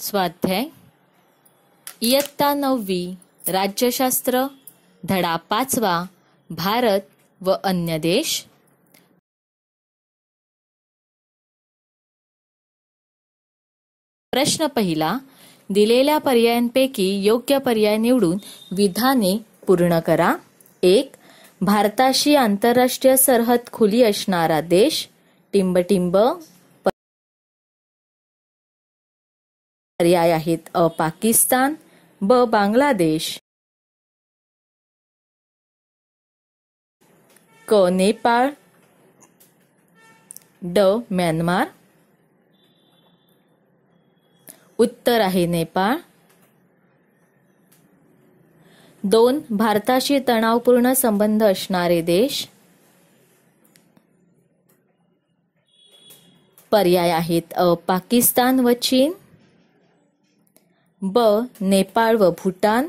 स्वाध्याय इयत्ता 9वी राज्यशास्त्र धडा 5वा भारत व अन्य देश। प्रश्न पहिला, दिलेल्या पर्यायांपैकी योग्य पर्याय निवडून विधाने पूर्ण करा। 1. भारताशी आंतरराष्ट्रीय सरहद खुली असणारा देश। टिंबटिंब। पर्याय आहेत अ. पाकिस्तान, ब. बांगलादेश, क. नेपाळ, ड. म्यानमार। उत्तर आहे नेपाळ। 2. भारताशी तणावपूर्ण संबंध असणारे देश। पर्याय आहेत अ. पाकिस्तान व चीन, ब. नेपाळ व भूटान,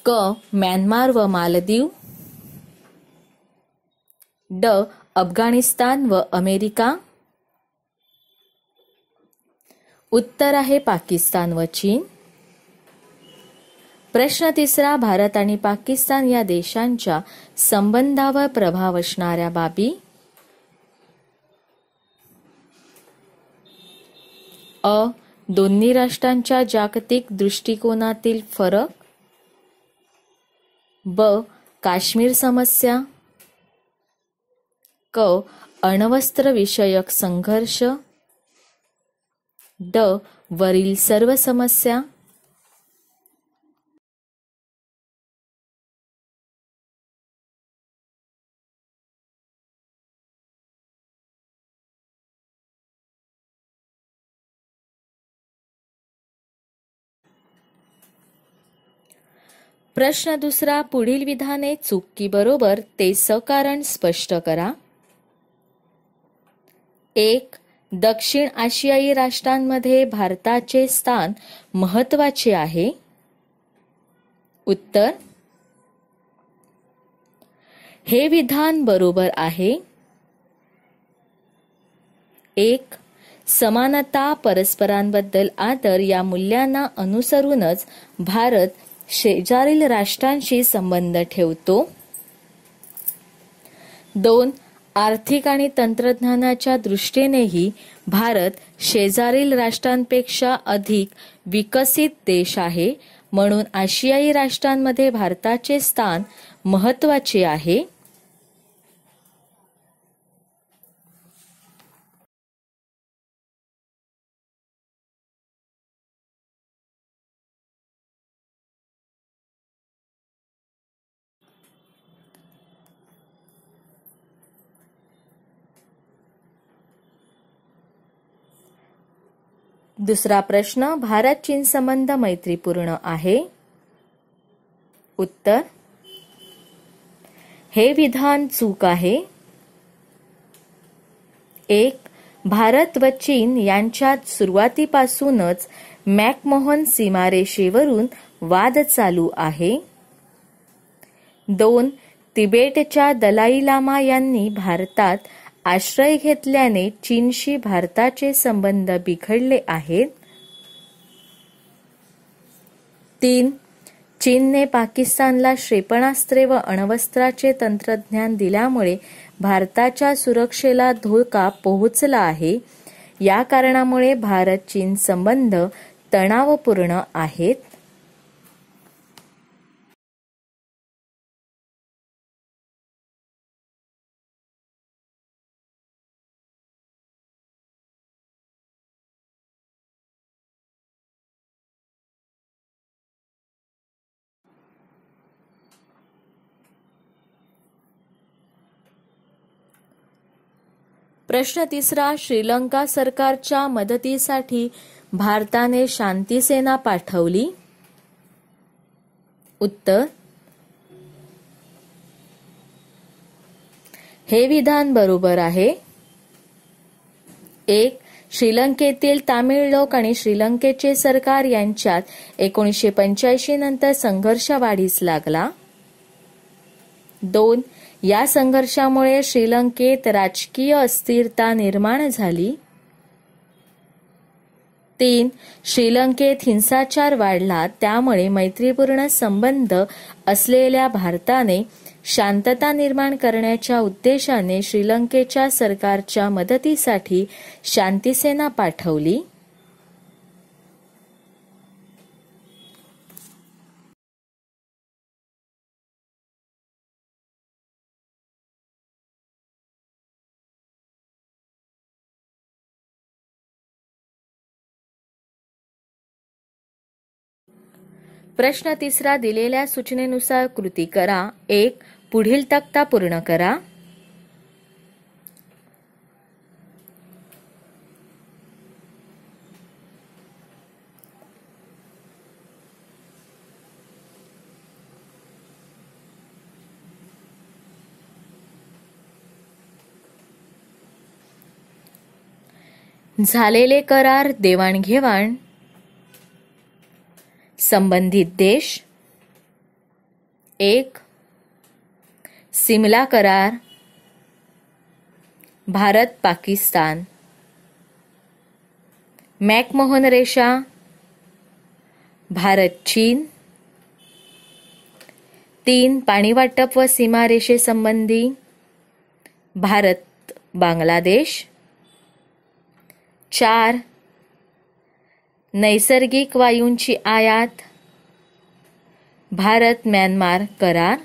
क. म्यानमार व मालदीव, ड. अफगाणिस्तान व अमेरिका। उत्तर आहे पाकिस्तान व चीन। प्रश्न तिसरा, भारत आणि पाकिस्तान या देशांच्या संबंधावर प्रभाव असणाऱ्या बाबी। अ. दोन्ही राष्ट्रांच्या जागतिक दृष्टिकोनातील फरक, ब. काश्मीर समस्या, क. अण्वस्त्र विषयक संघर्ष, ड. वरील सर्व समस्या। प्रश्न दुसरा, पुढील विधाने चूक की बरोबर ते सकारण स्पष्ट करा। 1. दक्षिण आशियाई राष्ट्रांमध्ये भारताचे स्थान महत्त्वाचे आहे। उत्तर, हे विधान बरोबर आहे। 1. समानता, परस्परांबद्दल आदर या मूल्यांना अनुसरूनच भारत शेजारील राष्ट्रांशी संबंध ठेवतो। 2. आर्थिक आणि तंत्रज्ञानाच्या दृष्टीनेही भारत शेजारील राष्ट्रांपेक्षा अधिक विकसित देश आहे, म्हणून आशियाई राष्ट्रांमध्ये भारताचे स्थान महत्त्वाचे आहे। दुसरा प्रश्न, भारत चीन संबंध मैत्रीपूर्ण आहे। उत्तर, हे विधान चूक आहे। 1. भारत व चीन यांच्यात सुरुवातीपासूनच मॅकमोहन सीमारेषेवरून वाद चालू आहे। 2. तिबेटच्या दलाई लामा यांनी भारतात आश्रय घेतल्याने चीनशी भारताचे संबंध बिघडले आहेत। 3. चीनने पाकिस्तानला क्षेपणास्त्रे व अण्वस्त्राचे तंत्रज्ञान दिल्यामुळे भारताच्या सुरक्षेला धोका पोहोचला आहे। या कारणामुळे भारत चीन संबंध तणावपूर्ण आहेत। प्रश्न तिसरा, श्रीलंका सरकारच्या मदतीसाठी भारताने शांतीसेना पाठवली। उत्तर, हे विधान बरोबर आहे। 1. श्रीलंकेतील तामिळ लोक आणि श्रीलंकेचे सरकार यांच्यात 1985 नंतर संघर्ष वाढीस लागला। 2. या संघर्षामुळे श्रीलंकेत राजकीय अस्थिरता निर्माण झाली। 3. श्रीलंकेत हिंसाचार वाढला, त्यामुळे मैत्रीपूर्ण संबंध असलेल्या भारताने शांतता निर्माण करण्याच्या उद्देशाने श्रीलंकेच्या सरकारच्या मदतीसाठी शांतिसेना पाठवली. प्रश्न 3 दिलेल्या सूचनेनुसार कृती करा. 1. पुढील तक्ता पूर्ण करा. झालेले करार देवाणघेवाण संबंधित देश. 1. सिमला करार भारत पाकिस्तान. मॅकमोहन रेषा भारत चीन. 3. पाणीवाटप व सीमारेषेसंबंधी भारत बांगलादेश. 4. नैसर्गिक वायूंची आयात भारत म्यानमार करार.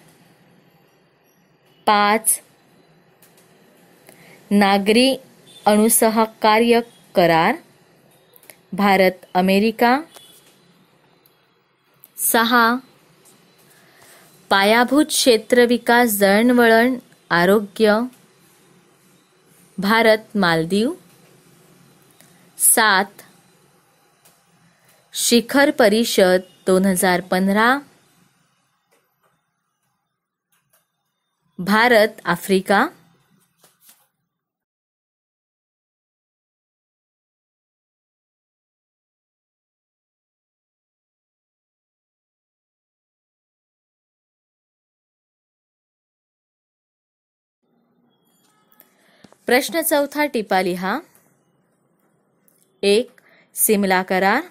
5. नागरी अणुसहकार्य करार भारत अमेरिका. 6. पायाभूत क्षेत्र विकास दळणवळण आरोग्य भारत मालदीव. 7. शिखर परिषद 2015 भारत आफ्रिका. प्रश्न 4 टिपा लिहा. 1. सिमला करार.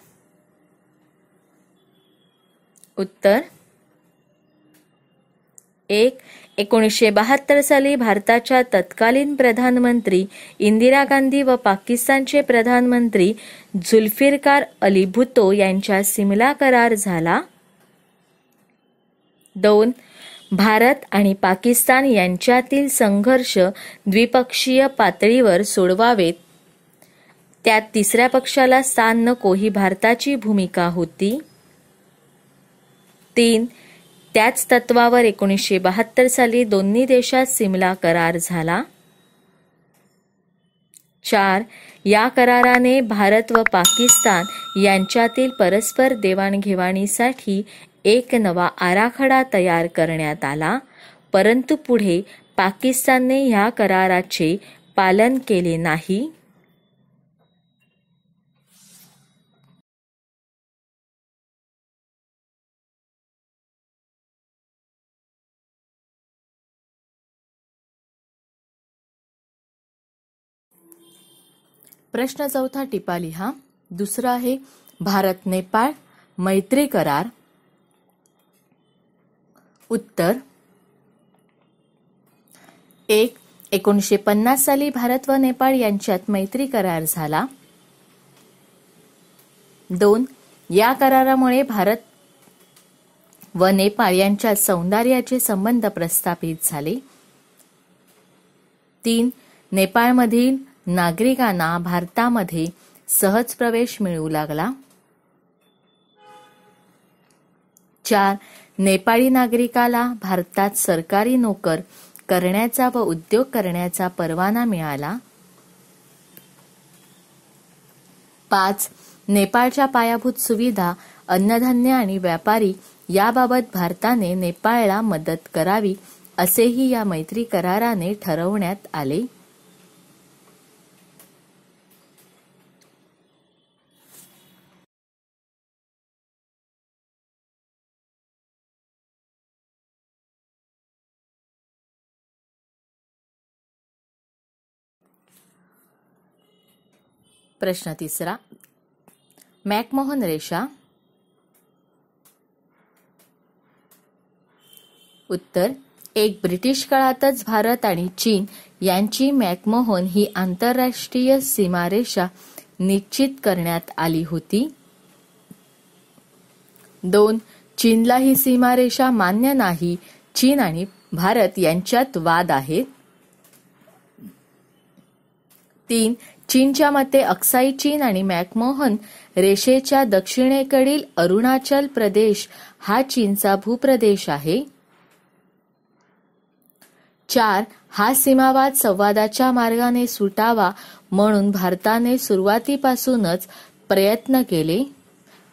उत्तर. 1. 1972 साली भारताच्या तत्कालीन प्रधानमंत्री इंदिरा गांधी व पाकिस्तानचे प्रधानमंत्री झुल्फिकार अली भुत्तो यांच्या सिमला करार झाला. 2. भारत आणि पाकिस्तान यांच्यातील संघर्ष द्विपक्षीय पातळीवर सोडवावेत, त्यात तिसऱ्या पक्षाला स्थान नको ही भारताची भूमिका होती. 3. त्याच तत्वावर 1972 साली दोन्ही देशात सिमला करार झाला. 4. या कराराने भारत व पाकिस्तान यांच्यातील परस्पर देवाणघेवाणीसाठी एक नवा आराखडा तयार करण्यात आला, परंतु पुढे पाकिस्तानने ह्या कराराचे पालन केले नाही. प्रश्न 4 टिपा लिहा. दुसरा आहे भारत नेपाळ मैत्री करार. उत्तर. 1. 1950 साली भारत व नेपाळ यांच्यात मैत्री करार झाला. 2. या करारामुळे भारत व नेपाळ यांच्यात सौहार्दाचे संबंध प्रस्थापित झाले. 3. नेपाळमधील नागरिकांना भारतामध्ये सहज प्रवेश मिळू लागला. 4. नेपाळी नागरिकाला भारतात सरकारी नोकर करण्याचा व उद्योग करण्याचा परवाना मिळाला. 5. नेपाळच्या पायाभूत सुविधा, अन्नधान्य आणि व्यापारी याबाबत भारताने नेपाळला मदत करावी असेही या मैत्री कराराने ठरवण्यात आले. प्रश्न 3 मॅकमोहन रेषा. उत्तर 1. ब्रिटिश काळातच भारत आणि चीन यांची मॅकमोहन ही आंतरराष्ट्रीय सीमारेषा निश्चित करण्यात आली होती. 2. चीनला ही सीमारेषा मान्य नाही. चीन आणि भारत यांच्यात वाद आहे. 3. चीनच्या मते अक्साई चीन आणि मॅकमोहन रेषेच्या दक्षिणेकडील अरुणाचल प्रदेश हा चीनचा भूप्रदेश आहे. 4. हा सीमावाद संवादाच्या मार्गाने सुटावा म्हणून भारताने सुरुवातीपासूनच प्रयत्न केले,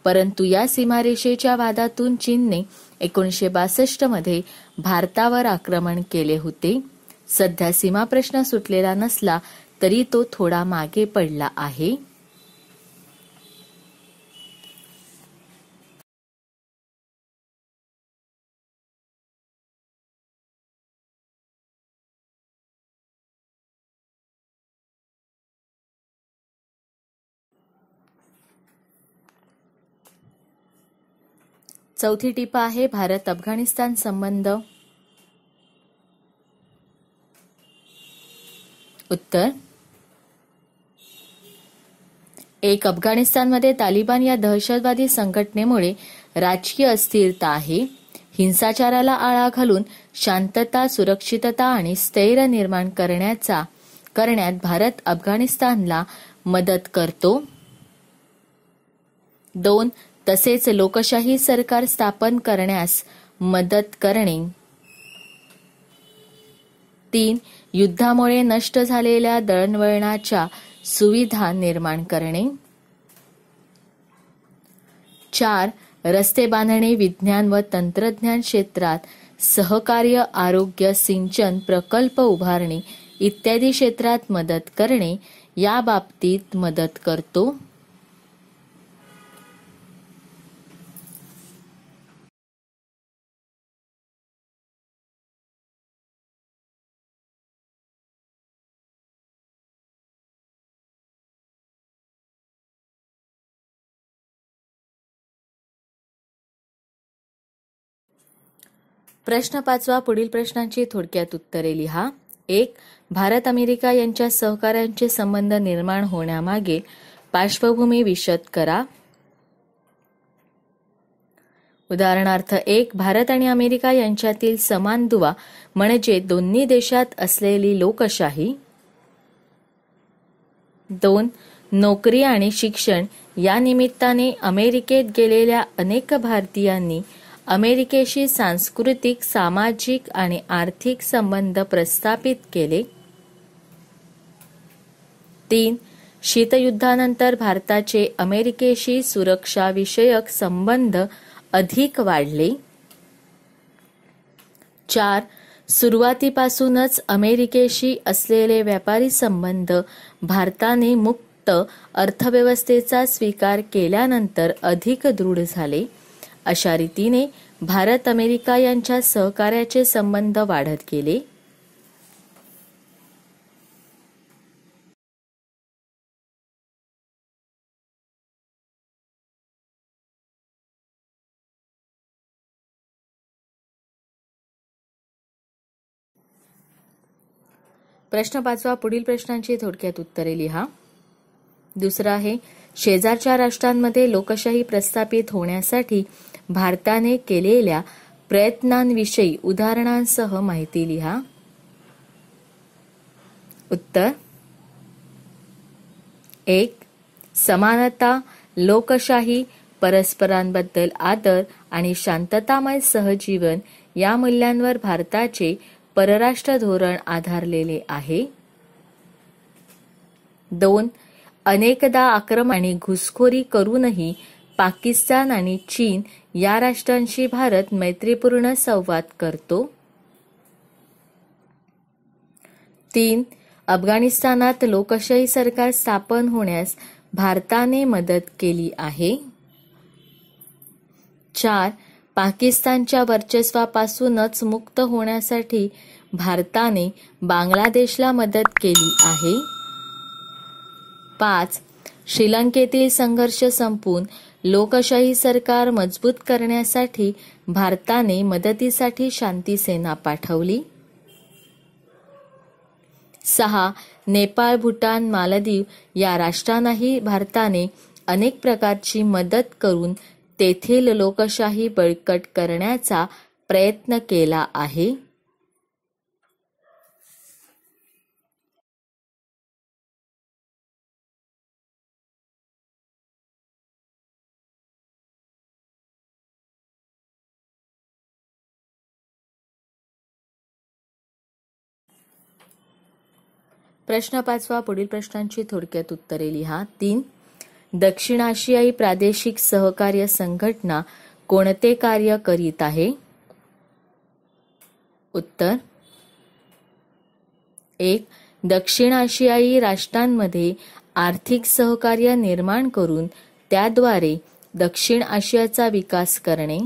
परंतु या सीमारेषेच्या वादातून चीनने 1962 मध्ये भारतावर आक्रमण केले होते. सध्या सीमाप्रश्न सुटलेला नसला तरी तो थोडा मागे पडला आहे. चौथी टिपा आहे भारत अफगाणिस्तान संबंध. उत्तर 1. अफगाणिस्तानमध्ये तालिबान या दहशतवादी संघटनेमुळे राजकीय अस्थिरता आहे. हिंसाचाराला आळा घालून शांतता, सुरक्षितता आणि स्थैर्य निर्माण करण्यात भारत अफगाणिस्तानला मदत करतो. 2. तसेच लोकशाही सरकार स्थापन करण्यास मदत करणे. 3. युद्धामुळे नष्ट झालेल्या दळणवळणाच्या सुविधा निर्माण करणे. 4. रस्ते बांधणे, विज्ञान व तंत्रज्ञान क्षेत्रात सहकार्य, आरोग्य, सिंचन प्रकल्प उभारणे इत्यादी क्षेत्रात मदत करणे या बाबतीत मदत करतो. प्रश्न 5. पुढील प्रश्नांची थोडक्यात उत्तरे लिहा. 1. भारत अमेरिका यांच्या सहकार्याचे संबंध निर्माण होण्यामागे पार्श्वभूमी विशद करा. उदाहरणार्थ 1. भारत आणि अमेरिका यांच्यातील समान दुवा म्हणजे दोन्ही देशात असलेली लोकशाही. 2. नोकरी आणि शिक्षण या निमित्ताने अमेरिकेत गेलेल्या अनेक भारतीयांनी अमेरिकेशी सांस्कृतिक, सामाजिक आणि आर्थिक संबंध प्रस्थापित केले. 3. शीतयुद्धानंतर भारताचे अमेरिकेशी सुरक्षाविषयक संबंध अधिक वाढले. 4. सुरुवातीपासूनच अमेरिकेशी असलेले व्यापारी संबंध भारताने मुक्त अर्थव्यवस्थेचा स्वीकार केल्यानंतर अधिक दृढ झाले. अशा रीतीने भारत अमेरिका यांच्या सहकार्याचे संबंध वाढत गेले. प्रश्न 5. पुढील प्रश्नांची थोडक्यात उत्तरे लिहा. दुसरा आहे शेजारच्या राष्ट्रांमध्ये लोकशाही प्रस्थापित होण्यासाठी भारताने केलेल्या प्रयत्नांविषयी उदाहरणांसह माहिती लिहा. उत्तर 1. समानता, लोकशाही, परस्परांबद्दल आदर आणि शांततामय सहजीवन या मूल्यांवर भारताचे परराष्ट्र धोरण आधारलेले आहे. 2. अनेकदा आक्रमण आणि घुसखोरी करूनही पाकिस्तान आणि चीन या राष्ट्रांशी भारत मैत्रीपूर्ण संवाद करतो. 3. अफगाणिस्तानात लोकशाही सरकार स्थापन होण्यास भारताने मदत केली आहे. 4. पाकिस्तानच्या वर्चस्वापासूनच मुक्त होण्यासाठी भारताने बांगलादेशला मदत केली आहे. 5. श्रीलंकेतील संघर्ष संपवून लोकशाही सरकार मजबूत करण्यासाठी भारताने मदतीसाठी शांती सेना पाठवली. 6. नेपाळ, भूटान, मालदीव या राष्ट्रांनाही भारताने अनेक प्रकारची मदत करून तेथील लोकशाही बळकट करण्याचा प्रयत्न केला आहे. प्रश्न 5 पुढील प्रश्नांची थोडक्यात उत्तरे लिहा. 3. दक्षिण आशियाई प्रादेशिक सहकार्य संघटना कोणते कार्य करीत आहे? उत्तर. 1. दक्षिण आशियाई राष्ट्रांमध्ये आर्थिक सहकार्य निर्माण करून त्याद्वारे दक्षिण आशियाचा विकास करणे.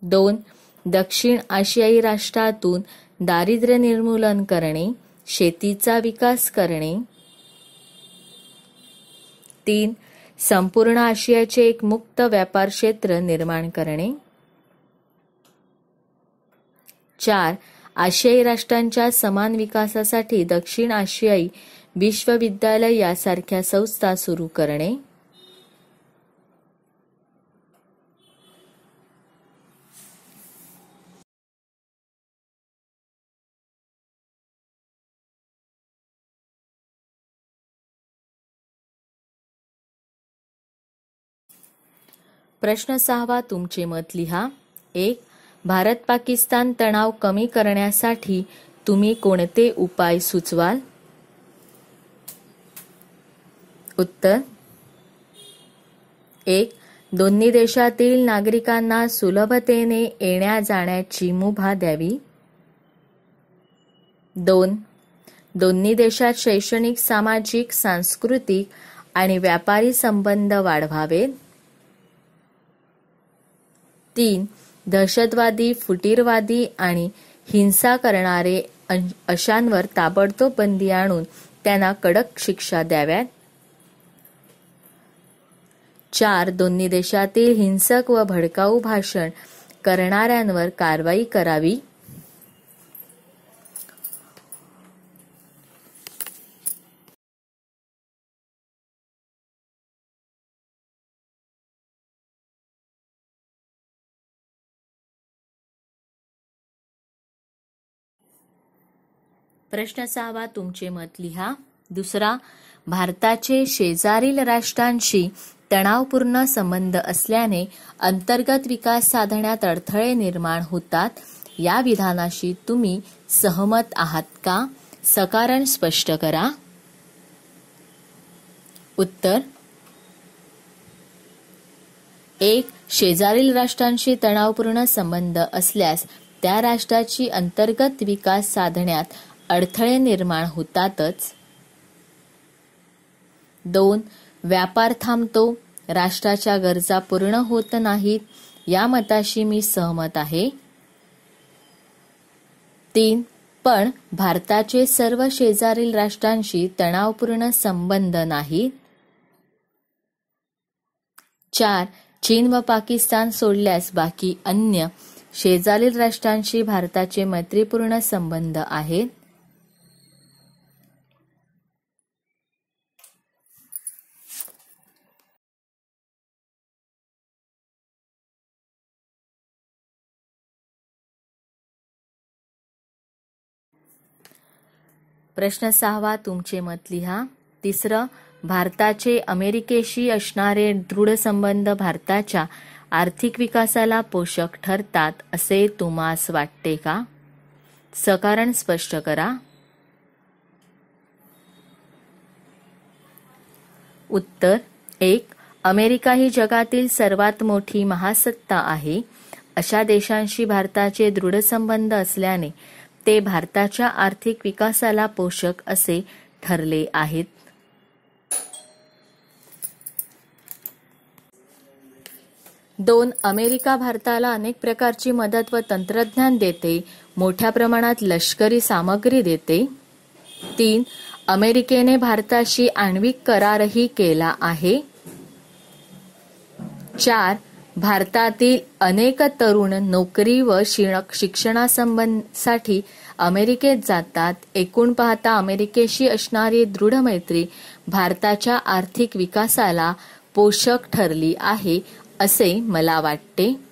2. दक्षिण आशियाई राष्ट्रातून दारिद्र्य निर्मूलन करणे, शेतीचा विकास करणे. 3. संपूर्ण आशियाचे एक मुक्त व्यापार क्षेत्र निर्माण करणे. 4. आशियाई राष्ट्रांच्या समान विकासासाठी दक्षिण आशियाई विश्वविद्यालय यासारख्या संस्था सुरू करणे. प्रश्न 6 तुमचे मत लिहा. 1. भारत पाकिस्तान तणाव कमी करण्यासाठी तुम्ही कोणते उपाय सुचवाल? उत्तर. 1. दोन्ही देशातील नागरिकांना सुलभतेने येण्या जाण्याची मुभा द्यावी. 2. दोन्ही देशात शैक्षणिक, सामाजिक, सांस्कृतिक आणि व्यापारी संबंध वाढवावेत. 3. दहशतवादी, फुटीरवादी आणि हिंसा करणारे अशांवर ताबडतोब बंदी आणून त्यांना कडक शिक्षा द्याव्यात. 4. दोन्ही देशातील हिंसक व भडकाऊ भाषण करणाऱ्यांवर कारवाई करावी. प्रश्न 6 तुमचे मत लिहा. 2. भारताचे शेजारील राष्ट्रांशी तणावपूर्ण संबंध असल्याने अंतर्गत विकास साधण्यात अडथळे निर्माण होतात. या विधानाशी तुम्ही सहमत आहात का? सकारण स्पष्ट करा. उत्तर. 1. शेजारील राष्ट्रांशी तणावपूर्ण संबंध असल्यास त्या राष्ट्राची अंतर्गत विकास साधण्यात अडथळे निर्माण होतातच. 2. व्यापार थांबतो, राष्ट्राच्या गरजा पूर्ण होत नाहीत. या मताशी मी सहमत आहे. 3. पण भारताचे सर्व शेजारील राष्ट्रांशी तणावपूर्ण संबंध नाहीत. 4. चीन व पाकिस्तान सोडल्यास बाकी अन्य शेजारील राष्ट्रांशी भारताचे मैत्रीपूर्ण संबंध आहेत. प्रश्न 6 तुमचे मत लिहा. 3. भारताचे अमेरिकेशी असणारे दृढ संबंध भारताच्या आर्थिक विकासाला पोषक ठरतात असे तुम्हास वाटते का? सकारण स्पष्ट करा. उत्तर. 1. अमेरिका ही जगातील सर्वात मोठी महासत्ता आहे. अशा देशांशी भारताचे दृढ संबंध असल्याने ते भारताच्या आर्थिक विकासाला पोषक असे ठरले आहेत. 2. अमेरिका भारताला अनेक प्रकारची मदत व तंत्रज्ञान देते, मोठ्या प्रमाणात लष्करी सामग्री देते. 3. अमेरिकेने भारताशी आण्विक करारही केला आहे. 4. भारतातील अनेक तरुण नोकरी व शिक्षणासाठी अमेरिकेत जातात. एकूण पाहता अमेरिकेशी असणारी दृढ मैत्री भारताच्या आर्थिक विकासाला पोषक ठरली आहे असे मला वाटते.